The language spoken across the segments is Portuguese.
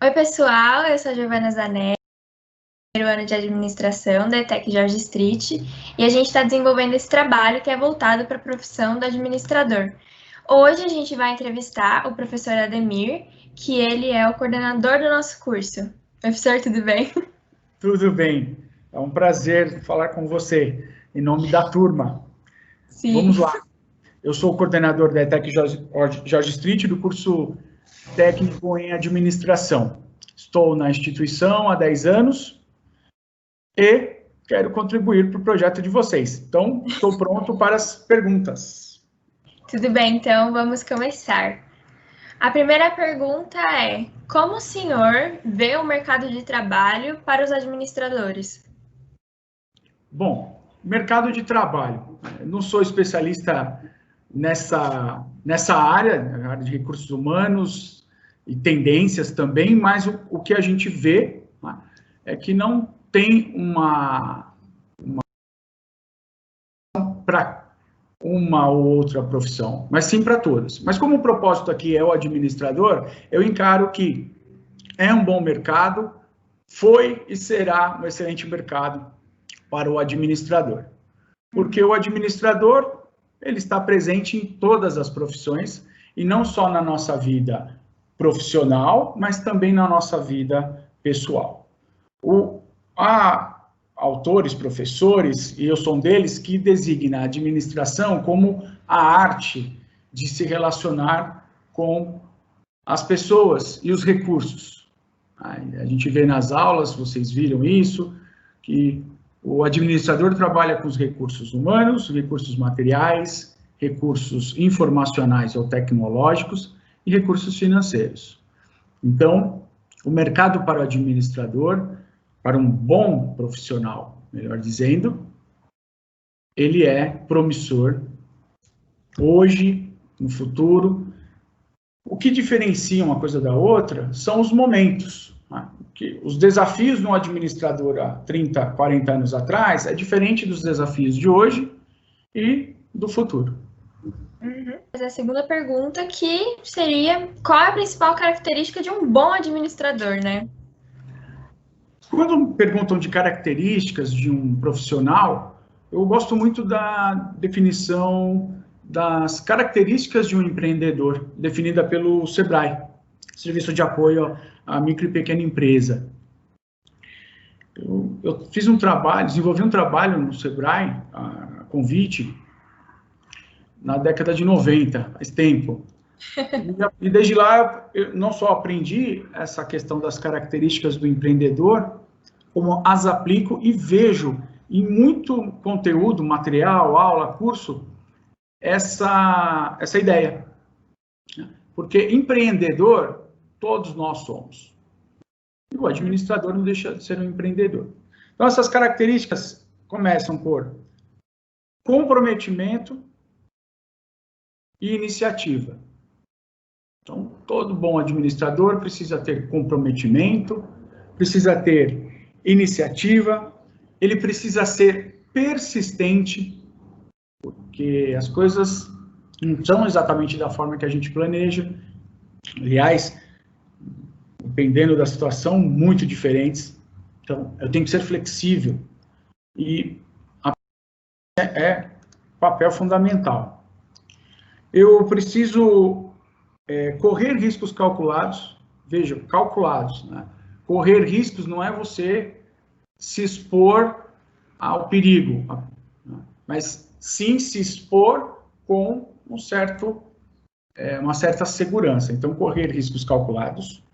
Oi, pessoal, eu sou a Giovana Zanelli, primeiro ano de administração da ETEC George Street, e a gente está desenvolvendo esse trabalho que é voltado para a profissão do administrador. Hoje a gente vai entrevistar o professor Ademir, que ele é o coordenador do nosso curso. Oi, professor, tudo bem? Tudo bem, é um prazer falar com você, em nome da turma. Sim. Vamos lá, eu sou o coordenador da ETEC George Street, do curso técnico em administração. Estou na instituição há 10 anos e quero contribuir para o projeto de vocês. Então, estou pronto para as perguntas. Tudo bem, então vamos começar. A primeira pergunta é: como o senhor vê o mercado de trabalho para os administradores? Bom, mercado de trabalho. Não sou especialista nessa área, na área de recursos humanos e tendências também, mas o que a gente vê, né, é que não tem uma para uma ou outra profissão, mas sim para todas. Mas como o propósito aqui é o administrador, eu encaro que é um bom mercado, foi e será um excelente mercado para o administrador. Porque o administrador, ele está presente em todas as profissões, e não só na nossa vida profissional, mas também na nossa vida pessoal. Há autores, professores, e eu sou um deles, que designa a administração como a arte de se relacionar com as pessoas e os recursos. A gente vê nas aulas, vocês viram isso, que o administrador trabalha com os recursos humanos, recursos materiais, recursos informacionais ou tecnológicos e recursos financeiros. Então, o mercado para o administrador, para um bom profissional, melhor dizendo, ele é promissor hoje, no futuro. O que diferencia uma coisa da outra são os momentos. Que os desafios no administrador há 30, 40 anos atrás é diferente dos desafios de hoje e do futuro. A segunda pergunta que seria: qual é a principal característica de um bom administrador, né? Quando perguntam de características de um profissional, eu gosto muito da definição das características de um empreendedor, definida pelo SEBRAE, Serviço de Apoio à Micro e Pequena Empresa. Eu fiz um trabalho, desenvolvi um trabalho no SEBRAE, a convite, na década de 90, faz tempo. E desde lá, eu não só aprendi essa questão das características do empreendedor, como as aplico e vejo em muito conteúdo, material, aula, curso, essa ideia. Porque empreendedor, todos nós somos. E o administrador não deixa de ser um empreendedor. Então, essas características começam por comprometimento e iniciativa. Então, todo bom administrador precisa ter comprometimento, precisa ter iniciativa, ele precisa ser persistente, porque as coisas não são exatamente da forma que a gente planeja. Aliás, dependendo da situação, muito diferentes. Então, eu tenho que ser flexível. E é papel fundamental. Eu preciso correr riscos calculados. Veja, calculados, né? Correr riscos não é você se expor ao perigo, mas sim se expor com uma certa segurança. Então, correr riscos calculados.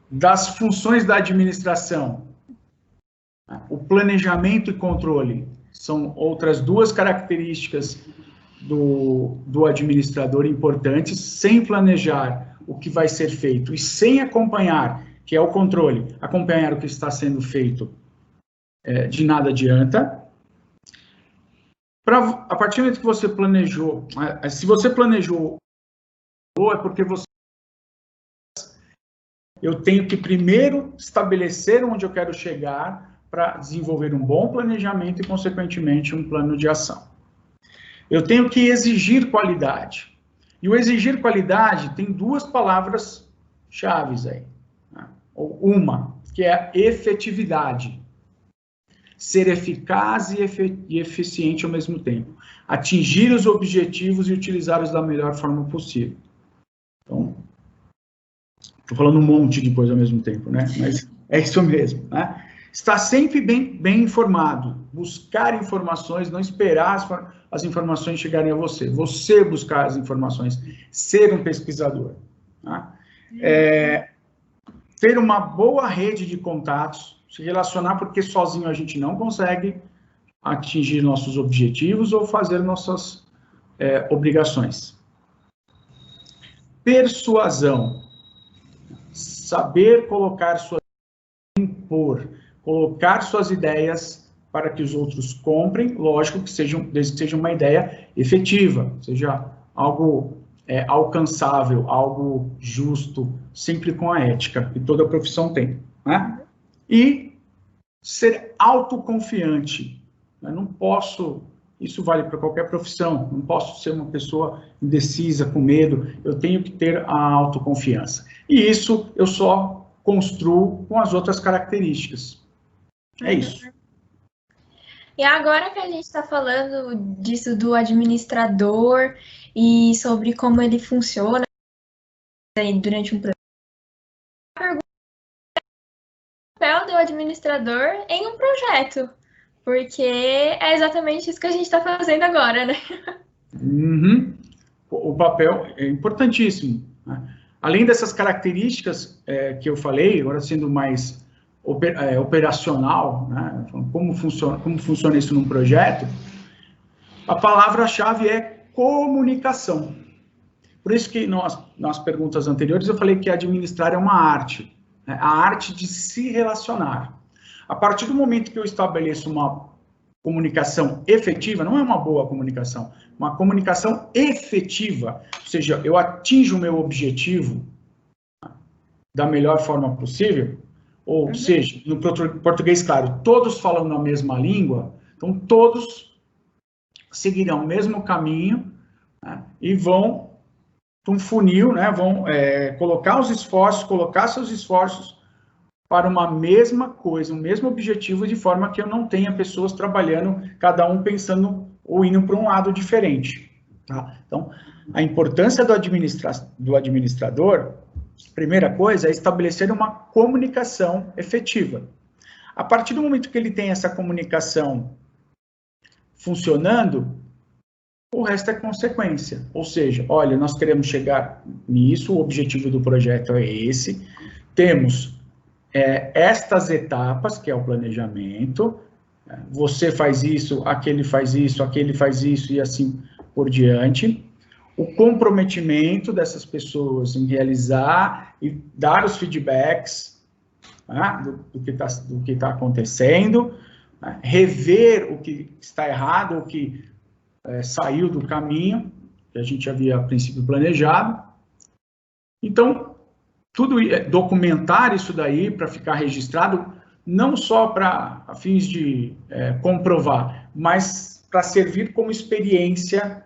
Das funções da administração, o planejamento e controle são outras duas características do administrador importantes. Sem planejar o que vai ser feito e sem acompanhar, que é o controle, acompanhar o que está sendo feito, de nada adianta. A partir do momento que você planejou, se você planejou, é porque eu tenho que primeiro estabelecer onde eu quero chegar para desenvolver um bom planejamento e, consequentemente, um plano de ação. Eu tenho que exigir qualidade. E o exigir qualidade tem duas palavras chaves aí, né? Ou uma, que é a efetividade. Ser eficaz e eficiente ao mesmo tempo. Atingir os objetivos e utilizá-los da melhor forma possível. Então, estou falando um monte de coisa ao mesmo tempo, né? Mas é isso mesmo, né? Estar sempre bem informado, buscar informações, não esperar as informações chegarem a você. Você buscar as informações, ser um pesquisador. Tá? Ter uma boa rede de contatos, se relacionar, porque sozinho a gente não consegue atingir nossos objetivos ou fazer nossas obrigações. Persuasão. Saber colocar colocar suas ideias para que os outros comprem, lógico que desde que seja uma ideia efetiva, seja algo alcançável, algo justo, sempre com a ética, que toda profissão tem, né? E ser autoconfiante. Eu não posso, isso vale para qualquer profissão, não posso ser uma pessoa indecisa, com medo, eu tenho que ter a autoconfiança. E isso eu só construo com as outras características. É isso. E agora que a gente está falando disso do administrador e sobre como ele funciona durante um projeto, a pergunta é o papel do administrador em um projeto, porque é exatamente isso que a gente está fazendo agora, né? Uhum. O papel é importantíssimo, né? Além dessas características que eu falei, agora sendo mais operacional, né? Como funciona isso num projeto, a palavra-chave é comunicação. Por isso que nas perguntas anteriores eu falei que administrar é uma arte, né? A arte de se relacionar. A partir do momento que eu estabeleço uma comunicação efetiva, não é uma boa comunicação, uma comunicação efetiva, ou seja, eu atinjo o meu objetivo da melhor forma possível, ou seja, no português, claro, todos falam a mesma língua, então todos seguirão o mesmo caminho, né, e vão para um funil, né, vão colocar seus esforços para uma mesma coisa, um mesmo objetivo, de forma que eu não tenha pessoas trabalhando, cada um pensando ou indo para um lado diferente. Tá? Então, a importância do administrador, primeira coisa, é estabelecer uma comunicação efetiva. A partir do momento que ele tem essa comunicação funcionando, o resto é consequência. Ou seja, olha, nós queremos chegar nisso, o objetivo do projeto é esse, temos estas etapas, que é o planejamento, você faz isso, aquele faz isso, e assim por diante. O comprometimento dessas pessoas em realizar e dar os feedbacks, né, do que está acontecendo, né, rever o que está errado, o que saiu do caminho, que a gente havia, a princípio, planejado. Então, documentar isso daí para ficar registrado, não só para fins de comprovar, mas para servir como experiência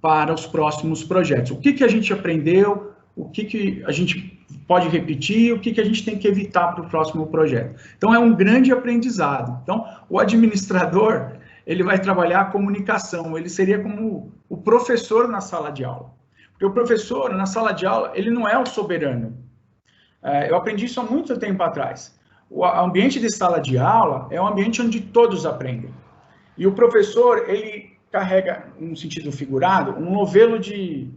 para os próximos projetos. O que a gente aprendeu, o que a gente pode repetir, o que a gente tem que evitar para o próximo projeto. Então, é um grande aprendizado. Então, o administrador, ele vai trabalhar a comunicação, ele seria como o professor na sala de aula. Porque o professor, na sala de aula, ele não é o soberano. Eu aprendi isso há muito tempo atrás. O ambiente de sala de aula é um ambiente onde todos aprendem. E o professor, ele carrega, num sentido figurado, um novelo de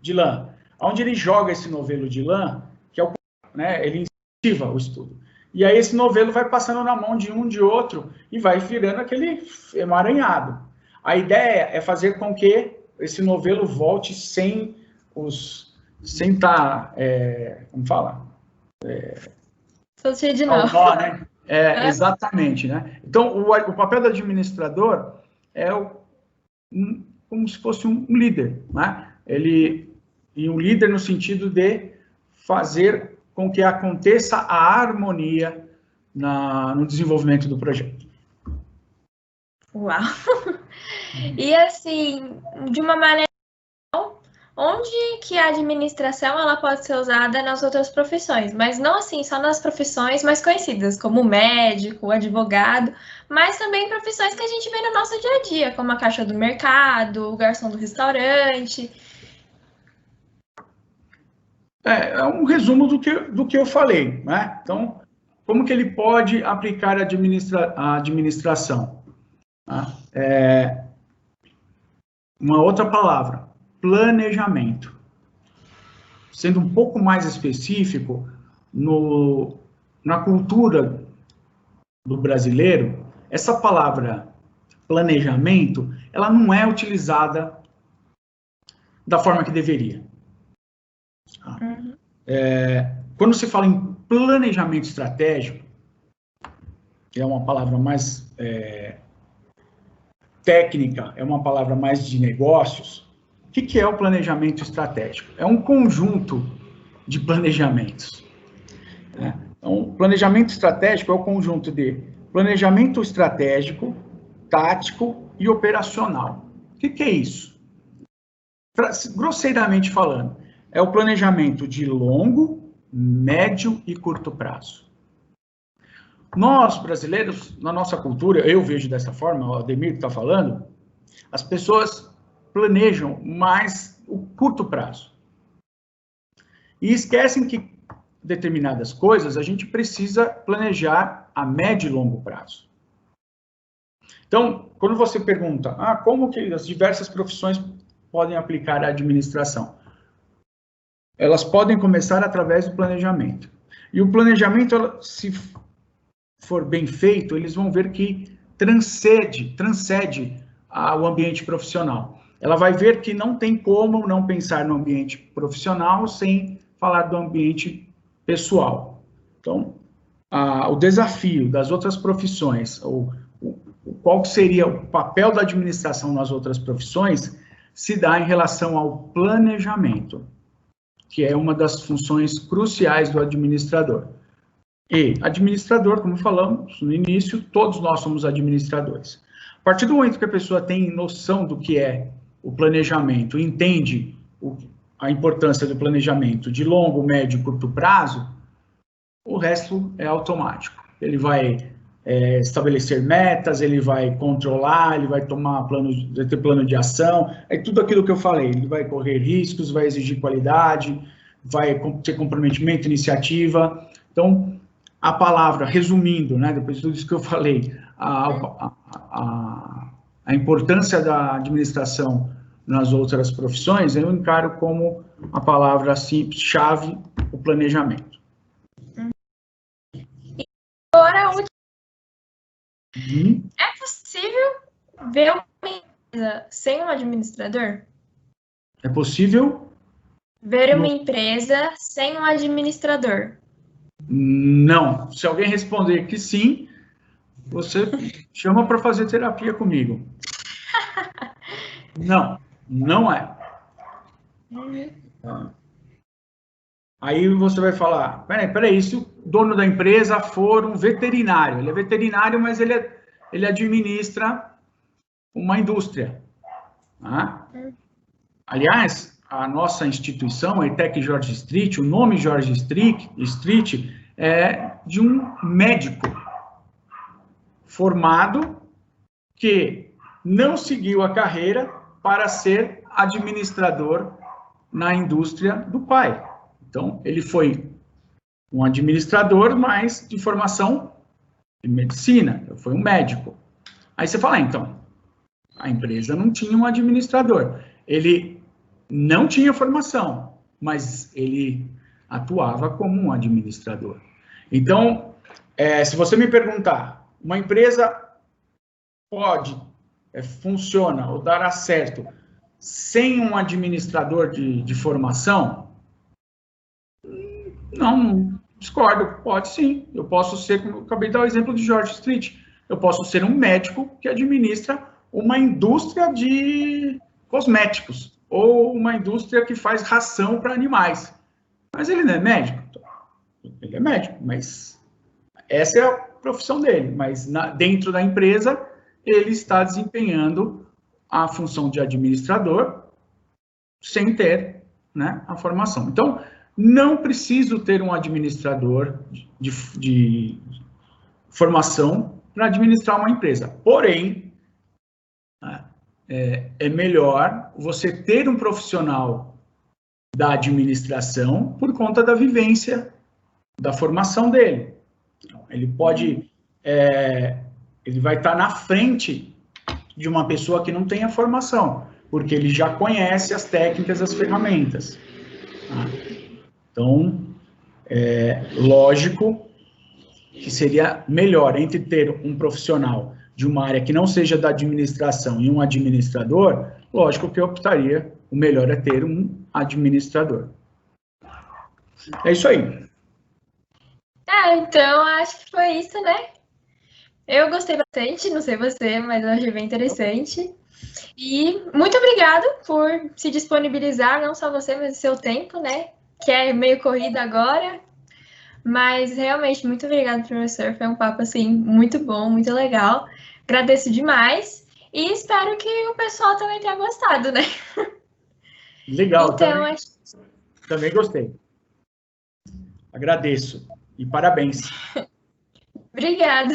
lã. Onde ele joga esse novelo de lã, que é o, né, ele incentiva o estudo. E aí esse novelo vai passando na mão de um, de outro, e vai virando aquele emaranhado. A ideia é fazer com que esse novelo volte sem estar, como fala? Tô cheio de nó. Né? Exatamente, né? Então, o papel do administrador é como se fosse um líder, né? E um líder no sentido de fazer com que aconteça a harmonia no desenvolvimento do projeto. Uau! E assim, de uma maneira, onde que a administração ela pode ser usada nas outras profissões, mas não assim só nas profissões mais conhecidas, como médico, advogado, mas também profissões que a gente vê no nosso dia a dia, como a caixa do mercado, o garçom do restaurante. É um resumo do que eu falei, né? Então, como que ele pode aplicar a administração? Uma outra palavra, planejamento. Sendo um pouco mais específico, na cultura do brasileiro, essa palavra planejamento, ela não é utilizada da forma que deveria. Quando se fala em planejamento estratégico, que é uma palavra mais técnica, é uma palavra mais de negócios, o que é o planejamento estratégico? É um conjunto de planejamentos. Então, o planejamento estratégico é o conjunto de planejamento estratégico, tático e operacional. O que é isso? Grosseiramente falando, é o planejamento de longo, médio e curto prazo. Nós, brasileiros, na nossa cultura, eu vejo dessa forma, o Ademir está falando, as pessoas planejam mais o curto prazo. E esquecem que determinadas coisas a gente precisa planejar a médio e longo prazo. Então, quando você pergunta, como que as diversas profissões podem aplicar a administração? Elas podem começar através do planejamento. E o planejamento, se for bem feito, eles vão ver que transcende o ambiente profissional. Ela vai ver que não tem como não pensar no ambiente profissional sem falar do ambiente pessoal. Então, o desafio das outras profissões, qual seria o papel da administração nas outras profissões, se dá em relação ao planejamento, que é uma das funções cruciais do administrador. E administrador, como falamos no início, todos nós somos administradores. A partir do momento que a pessoa tem noção do que é o planejamento, entende a importância do planejamento de longo, médio e curto prazo, o resto é automático. Ele vai estabelecer metas, ele vai controlar, ele vai ter plano de ação, tudo aquilo que eu falei, ele vai correr riscos, vai exigir qualidade, vai ter comprometimento, iniciativa. Então, a palavra, resumindo, né, depois de tudo isso que eu falei, a importância da administração nas outras profissões, eu encaro como a palavra simples, chave, o planejamento. Agora, a última. É possível ver uma empresa sem um administrador? É possível? Ver uma empresa sem um administrador? Não. Se alguém responder que sim, você chama para fazer terapia comigo. Não, não é. Aí você vai falar, peraí, se o dono da empresa for um veterinário, ele é veterinário, mas ele administra uma indústria. Aliás, a nossa instituição, a ETEC Jorge Street, o nome Jorge Street é de um médico formado que não seguiu a carreira para ser administrador na indústria do pai. Então, ele foi um administrador, mas de formação de medicina, foi um médico. Aí você fala, então, a empresa não tinha um administrador. Ele não tinha formação, mas ele atuava como um administrador. Então, se você me perguntar, uma empresa funciona ou dará certo sem um administrador de formação? Não, discordo. Pode sim. Eu posso ser, como eu acabei de dar o exemplo de George Street, eu posso ser um médico que administra uma indústria de cosméticos ou uma indústria que faz ração para animais. Mas ele não é médico? Ele é médico, mas essa é a profissão dele. Mas dentro da empresa, ele está desempenhando a função de administrador sem ter, né, a formação. Então, não preciso ter um administrador de formação para administrar uma empresa. Porém, é melhor você ter um profissional da administração por conta da vivência, da formação dele. Ele pode, ele vai estar na frente de uma pessoa que não tem a formação, porque ele já conhece as técnicas, as ferramentas. Então, lógico que seria melhor entre ter um profissional de uma área que não seja da administração e um administrador, lógico que eu optaria, o melhor é ter um administrador. É isso aí. Então acho que foi isso, né? Eu gostei bastante, não sei você, mas eu achei bem interessante. E muito obrigado por se disponibilizar, não só você, mas o seu tempo, né? Que é meio corrido agora. Mas realmente, muito obrigada, professor. Foi um papo assim muito bom, muito legal. Agradeço demais e espero que o pessoal também tenha gostado, né? Legal, então, também gostei. Agradeço e parabéns. Obrigada.